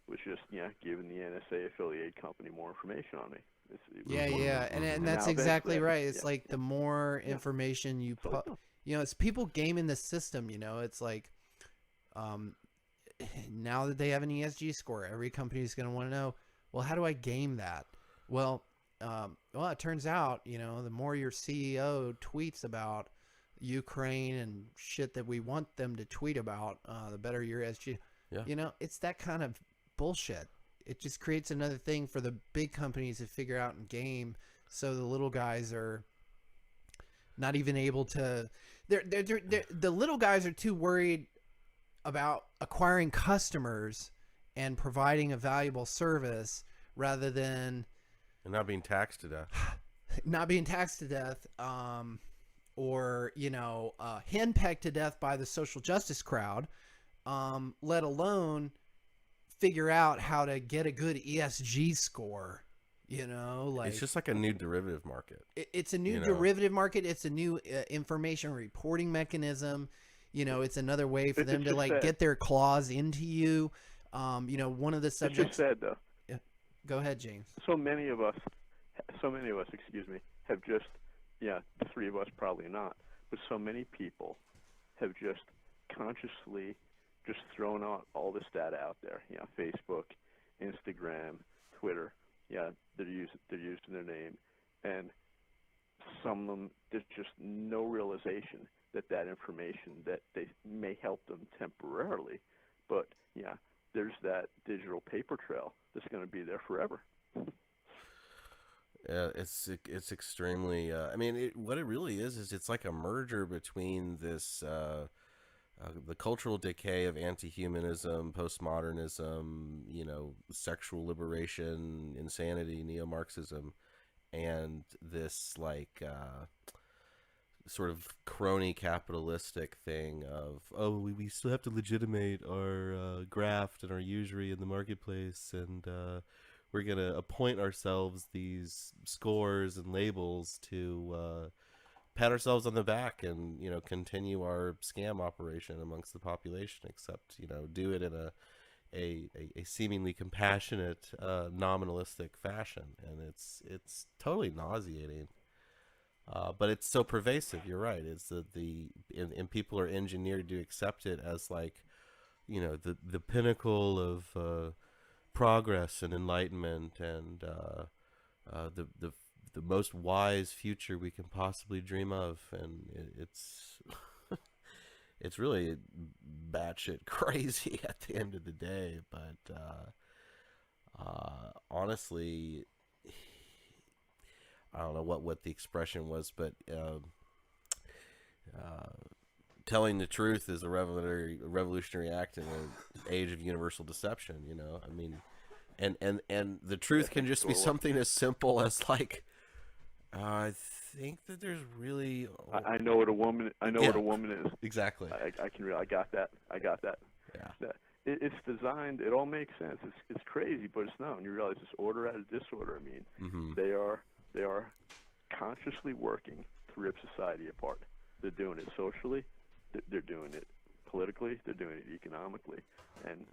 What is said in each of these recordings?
was just giving the NSA affiliate company more information on me. It was Yeah, one of them. yeah, and And that's now eventually, exactly I, right. It's yeah, like the more yeah, information you it's like, put, no, it's people gaming the system. It's like, um, now that they have an ESG score, every company is going to want to know, well, how do I game that? Well, it turns out, the more your CEO tweets about Ukraine and shit that we want them to tweet about, the better your ESG. Yeah. It's that kind of bullshit. It just creates another thing for the big companies to figure out and game, so the little guys are not even able to. The little guys are too worried about acquiring customers and providing a valuable service rather than And not being taxed to death. not being taxed to death, or henpecked to death by the social justice crowd, let alone figure out how to get a good ESG score. It's just like a new derivative market. It's a new you know? derivative market. It's a new information reporting mechanism. It's another way for them it's to just sad. get their claws into you. One of the It's just subjects. sad though. Yeah. Go ahead, James. So many of us, excuse me, have just, the three of us probably not, but so many people have just consciously just thrown out all this data out there. Facebook, Instagram, Twitter. They're using their name, and some of them, there's just no realization that information that they may help them temporarily, but there's that digital paper trail that's going to be there forever. It's extremely. I mean, what it really is it's like a merger between this the cultural decay of anti-humanism, postmodernism, sexual liberation, insanity, neo-Marxism, and this like sort of crony capitalistic thing of, oh, we still have to legitimate our graft and our usury in the marketplace, and we're going to appoint ourselves these scores and labels to pat ourselves on the back and continue our scam operation amongst the population, except do it in a seemingly compassionate nominalistic fashion, and it's totally nauseating. But it's so pervasive. You're right. It's and people are engineered to accept it as like, the pinnacle of progress and enlightenment, and the most wise future we can possibly dream of, and it's really batshit crazy at the end of the day. But honestly, I don't know what the expression was, but telling the truth is a revolutionary act in an age of universal deception. I mean, and the truth can just be something as simple as like, I think that there's really. I know what a woman. I know what a woman is. Exactly. I got that. Yeah. It's designed. It all makes sense. It's crazy, but it's not. And you realize it's order out of disorder. I mean, they are consciously working to rip society apart. They're doing it socially. They're doing it politically. They're doing it economically. And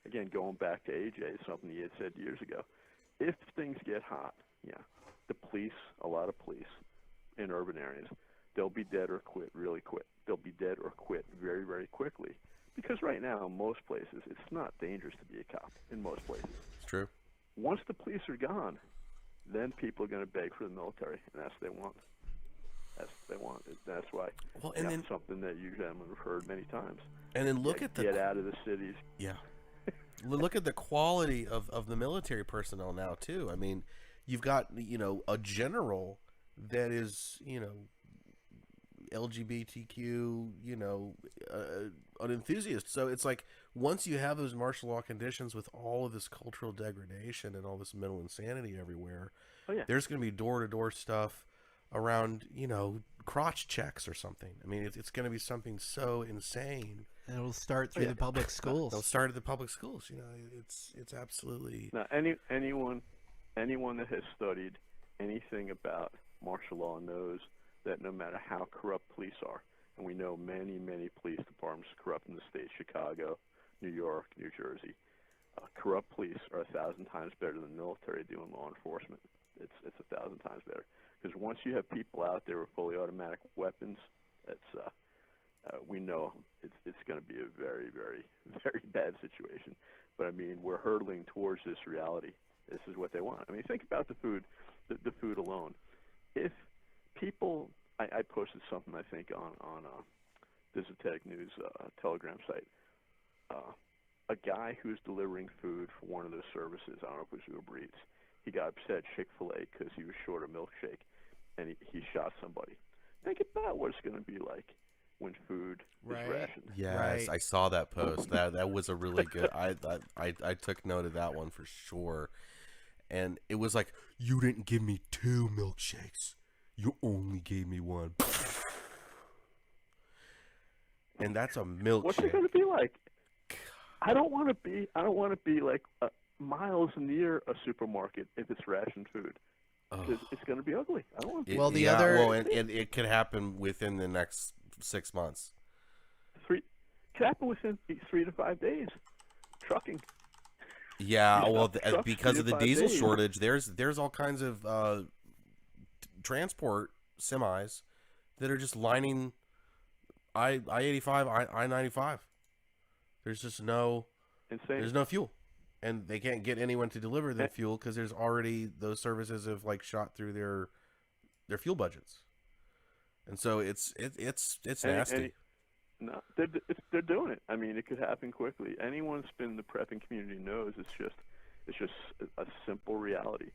again, going back to AJ, something he had said years ago. If things get hot, the police, a lot of police in urban areas, they'll be dead or quit really quick. They'll be dead or quit very, very quickly. Because right now, in most places, it's not dangerous to be a cop in most places. It's true. Once the police are gone, then people are going to beg for the military, and that's what they want. That's why. Well, and then something that you gentlemen have heard many times. And then look at get out of the cities. Yeah. Look at the quality of the military personnel now too. I mean, you've got a general that is LGBTQ an enthusiast. So it's like, once you have those martial law conditions with all of this cultural degradation and all this mental insanity everywhere, there's going to be door-to-door stuff around crotch checks or something. I mean, it's going to be something so insane. And it'll start through the public schools. It'll start at the public schools. It's absolutely. Now, anyone that has studied anything about martial law knows that no matter how corrupt police are, and we know many police departments are corrupt in the state, Chicago, New York, New Jersey, corrupt police are 1,000 times better than military doing law enforcement. It's 1,000 times better, because once you have people out there with fully automatic weapons, that's we know it's going to be a very, very, very bad situation. But I mean, we're hurtling towards this reality. This is what they want. I mean, think about the food, the food alone. If people, I posted something I think on deceptive news Telegram site. A guy who's delivering food for one of those services, I don't know if it was Uber Eats, he got upset at Chick-fil-A because he was short a milkshake, and he shot somebody. Think about what it's going to be like when food is rationed. Yes, Right. I saw that post. That was a really good. I took note of that one for sure. And it was like, you didn't give me 2 milkshakes. You only gave me 1. And that's a milkshake. What's it going to be like? I don't want to be like miles near a supermarket if it's rationed food. It's going to be ugly. I don't want to. And it could happen within the next 6 months. Could happen within 3 to 5 days. Trucking. Yeah, You know, well, because of the diesel days. shortage, there's all kinds of transport semis that are just lining I-85, I-95. There's just no fuel, and they can't get anyone to deliver the fuel because there's already those services have like shot through their fuel budgets, and so it's nasty. No, they're doing it. I mean, it could happen quickly. Anyone who's been in the prepping community knows it's just a simple reality.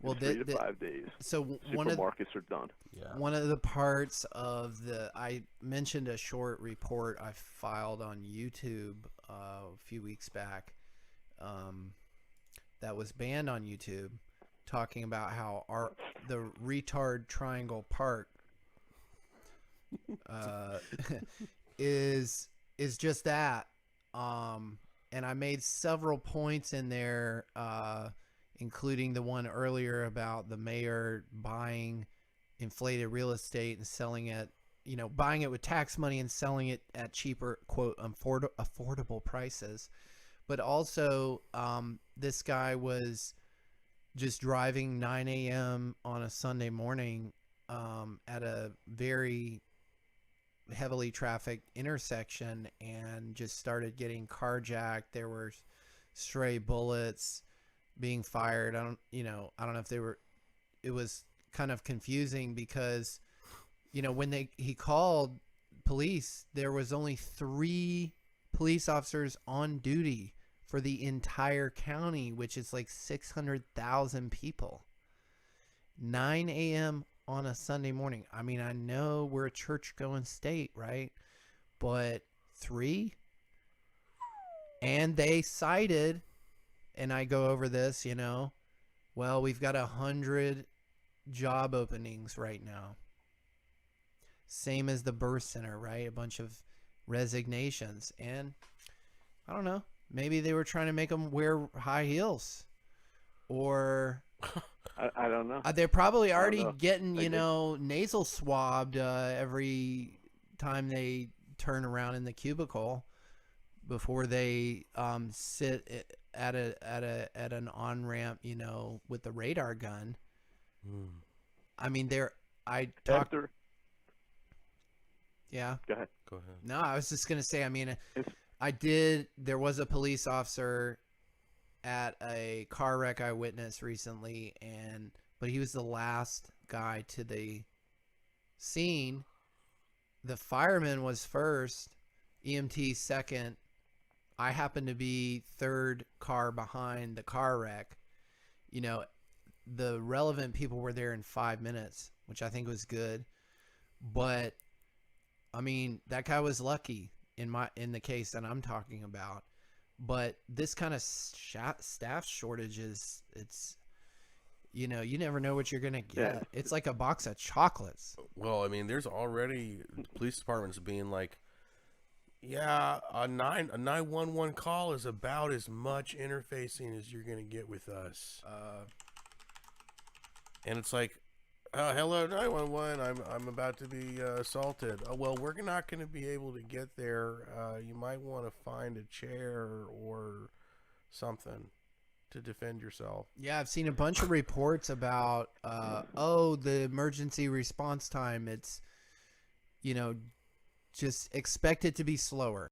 Well, 3 to 5 days. So supermarkets are done. Yeah. One of the parts of I mentioned a short report I filed on YouTube a few weeks back that was banned on YouTube, talking about how the retard triangle park is just that. And I made several points in there, including the one earlier about the mayor buying inflated real estate and selling it, buying it with tax money and selling it at cheaper, quote, affordable prices. But also, this guy was just driving 9 a.m. on a Sunday morning at a very heavily trafficked intersection and just started getting carjacked. There were stray bullets being fired. I don't know if they were. It was kind of confusing because, when he called police, there was only 3 police officers on duty for the entire county, which is like 600,000 people. 9 a.m. on a Sunday morning. I mean, I know we're a church-going state, right? But 3? And they cited, and I go over this, well, we've got 100 job openings right now. Same as the birth center, right? A bunch of resignations. And I don't know. Maybe they were trying to make them wear high heels. Or I don't know. they're probably already getting, nasal swabbed every time they turn around in the cubicle before they sit at an on-ramp, with the radar gun. I mean, Yeah. Go ahead. No, I was just going to say, I mean, there was a police officer at a car wreck I witnessed recently, but he was the last guy to the scene. The fireman was first, EMT second. I happened to be third car behind the car wreck. The relevant people were there in 5 minutes, which I think was good. But I mean, that guy was lucky in the case that I'm talking about. But this kind of staff shortages, it's, you never know what you're going to get. Yeah. It's like a box of chocolates. Well, I mean, there's already police departments being like, yeah, a 911 call is about as much interfacing as you're going to get with us. And it's like, hello, 911. I'm about to be assaulted. Oh, well, we're not going to be able to get there. You might want to find a chair or something to defend yourself. Yeah, I've seen a bunch of reports about, the emergency response time. It's, just expect it to be slower.